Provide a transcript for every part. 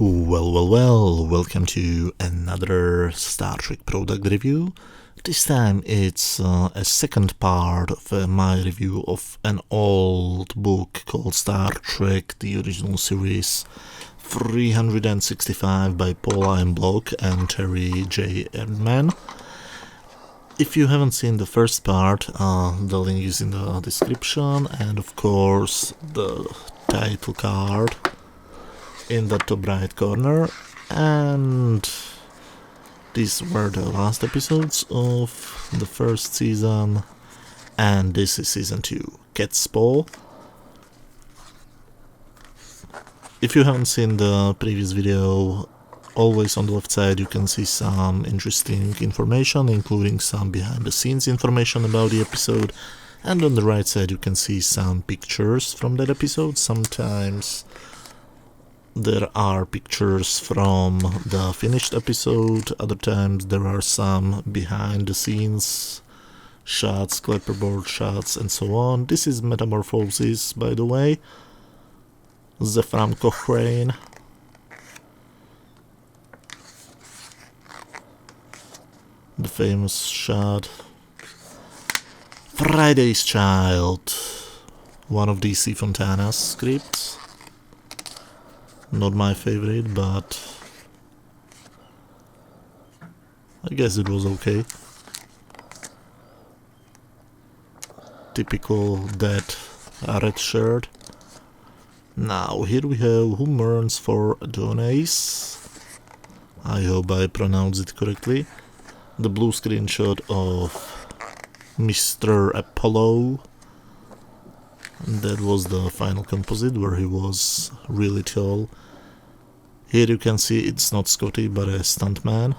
Well, welcome to another Star Trek product review. This time it's a second part of my review of an old book called Star Trek, the original series 365 by Paula M. Block and Terry J. Erdman. If you haven't seen the first part, the link is in the description, and of course the title card in the top right corner. And these were the last episodes of the first season, and this is season 2, Catspaw. If you haven't seen the previous video, always on the left side you can see some interesting information, including some behind the scenes information about the episode, and on the right side you can see some pictures from that episode. Sometimes there are pictures from the finished episode, other times there are some behind the scenes shots, clapperboard shots, and so on. This is Metamorphosis, by the way, Zefram Cochrane. The famous shot. Friday's Child, one of DC Fontana's scripts. Not my favorite, but I guess it was okay. Typical dead red shirt. Now here we have Who Mourns for Adonis. I hope I pronounced it correctly. The blue screenshot of Mr. Apollo. That was the final composite where he was really tall. Here you can see it's not Scotty but a stuntman.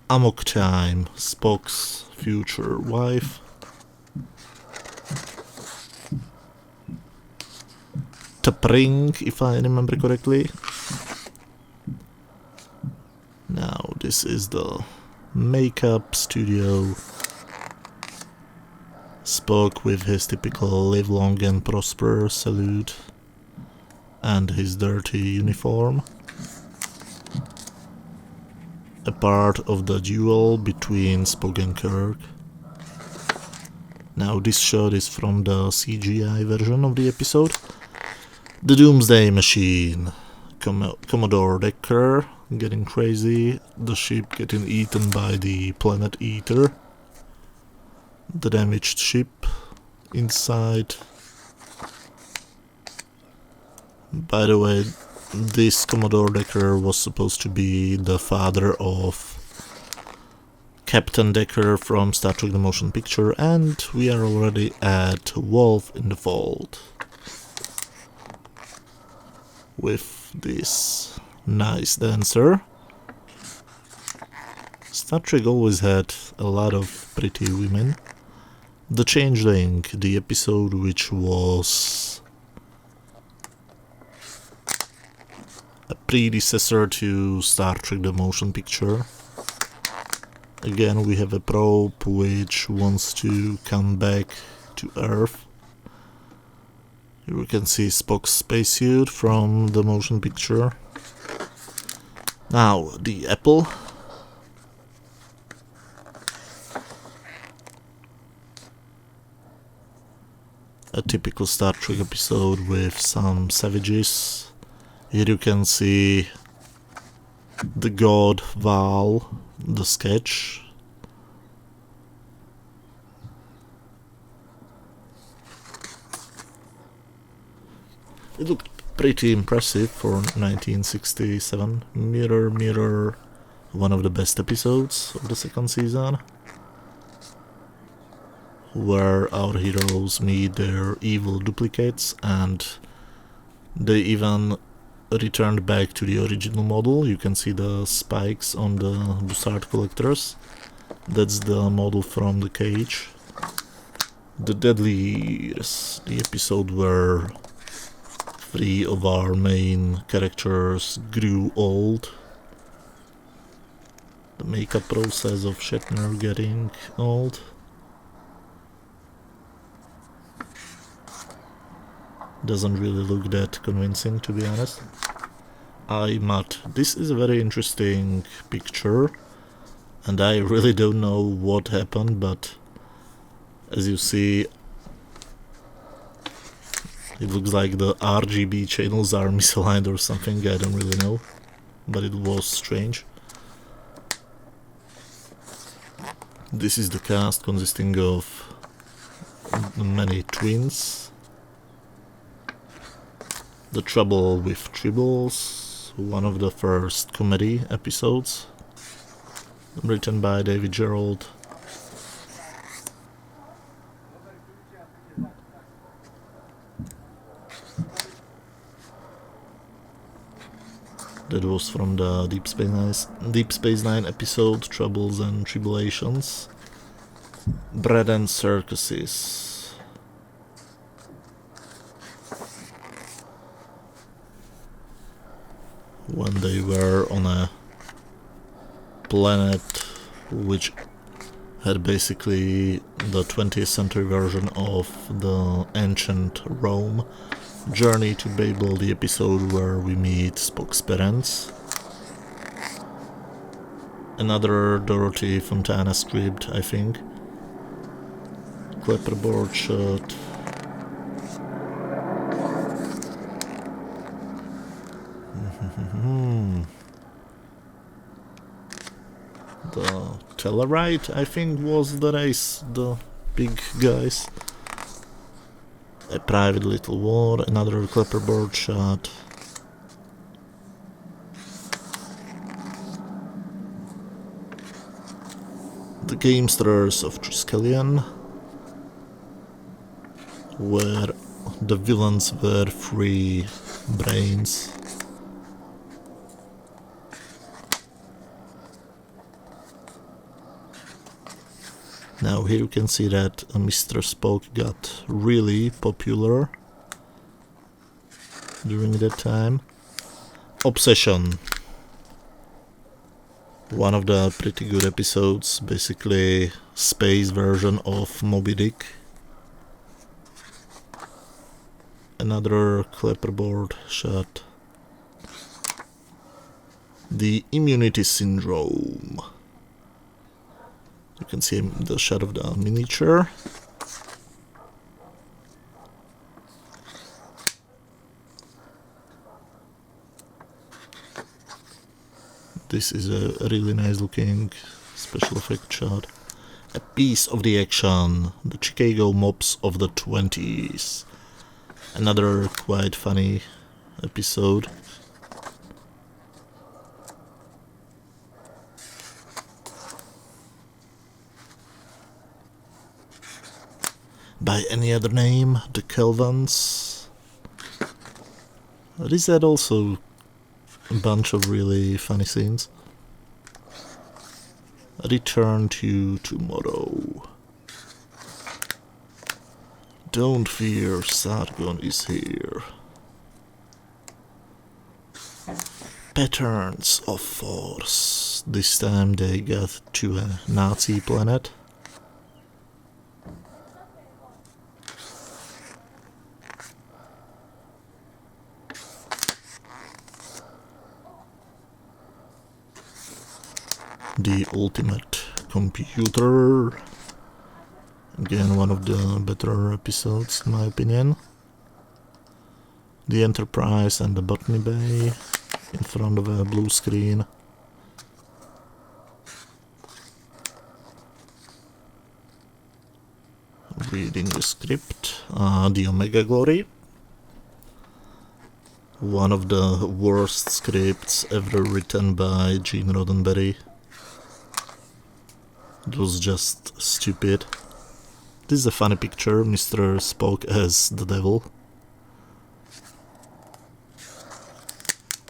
Amok Time, Spock's future wife. T'Pring, if I remember correctly. Now this is the makeup studio. Spock with his typical live long and prosper salute and his dirty uniform. A part of the duel between Spock and Kirk. Now this shot is from the CGI version of the episode. The Doomsday Machine. Commodore Decker getting crazy. The ship getting eaten by the Planet Eater. The damaged ship inside. By the way, this Commodore Decker was supposed to be the father of Captain Decker from Star Trek The Motion Picture, and we are already at Wolf in the Fold with this nice dancer. Star Trek always had a lot of pretty women. The Changeling, the episode which was a predecessor to Star Trek The Motion Picture. Again, we have a probe which wants to come back to Earth. Here we can see Spock's spacesuit from the motion picture. Now, the apple. A typical Star Trek episode with some savages. Here you can see the god Val, the sketch. It looked pretty impressive for 1967. Mirror, Mirror, one of the best episodes of the second season, where our heroes meet their evil duplicates, and they even returned back to the original model. You can see the spikes on the Bussard collectors. That's the model from the cage. The Deadly Years, the episode where 3 of our main characters grew old. The makeup process of Shatner getting old. Doesn't really look that convincing, to be honest. This is a very interesting picture, and I really don't know what happened, but as you see, it looks like the RGB channels are misaligned or something, I don't really know, but it was strange. This is the cast consisting of many twins. The Trouble with Tribbles, one of the first comedy episodes, written by David Gerrold. That was from the Deep Space Nine episode Troubles and Tribulations. Bread and Circuses. When they were on a planet which had basically the 20th century version of the ancient Rome. Journey to Babel, the episode where we meet Spock's parents. Another Dorothy Fontana script, I think. Clapperboard shot. The Tellarite, I think, was the race, the big guys. A Private Little War, another clapperboard shot. The Gamesters of Triskelion, where the villains were free brains. Now here you can see that Mr. Spock got really popular during that time. Obsession. One of the pretty good episodes, basically space version of Moby Dick. Another clapperboard shot. The Immunity Syndrome. You can see the shot of the miniature. This is a really nice looking special effect shot. A piece of the action. The Chicago Mops of the 20s. Another quite funny episode. By any other name, the Kelvans. This had also a bunch of really funny scenes. Return to Tomorrow. Don't fear, Sargon is here. Patterns of Force. This time they got to a Nazi planet. The Ultimate Computer. Again, one of the better episodes, in my opinion. The Enterprise and the Botany Bay in front of a blue screen. Reading the script. The Omega Glory. One of the worst scripts ever written by Gene Roddenberry. It was just stupid. This is a funny picture, Mr. Spock as the devil.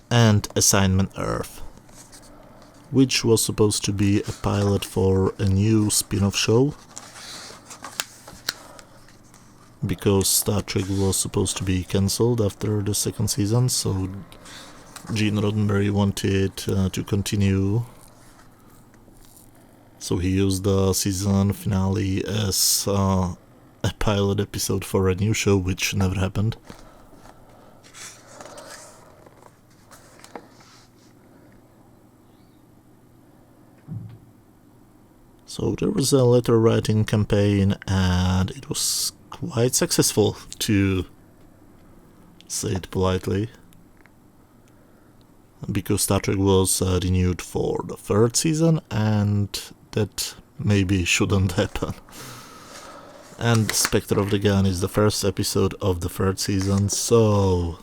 And Assignment Earth, which was supposed to be a pilot for a new spin-off show, because Star Trek was supposed to be cancelled after the second season, so Gene Roddenberry wanted to continue. So he used the season finale as a pilot episode for a new show, which never happened. So there was a letter writing campaign, and it was quite successful, to say it politely, because Star Trek was renewed for the 3rd season, and that maybe shouldn't happen. And Spectre of the Gun is the first episode of the 3rd season, so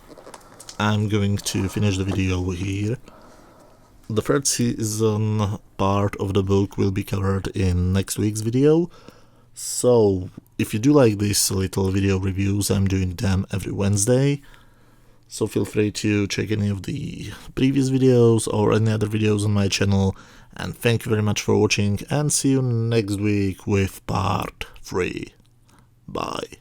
I'm going to finish the video here. The 3rd season part of the book will be covered in next week's video. So if you do like these little video reviews, I'm doing them every Wednesday. So feel free to check any of the previous videos or any other videos on my channel. And thank you very much for watching, and see you next week with part 3. Bye.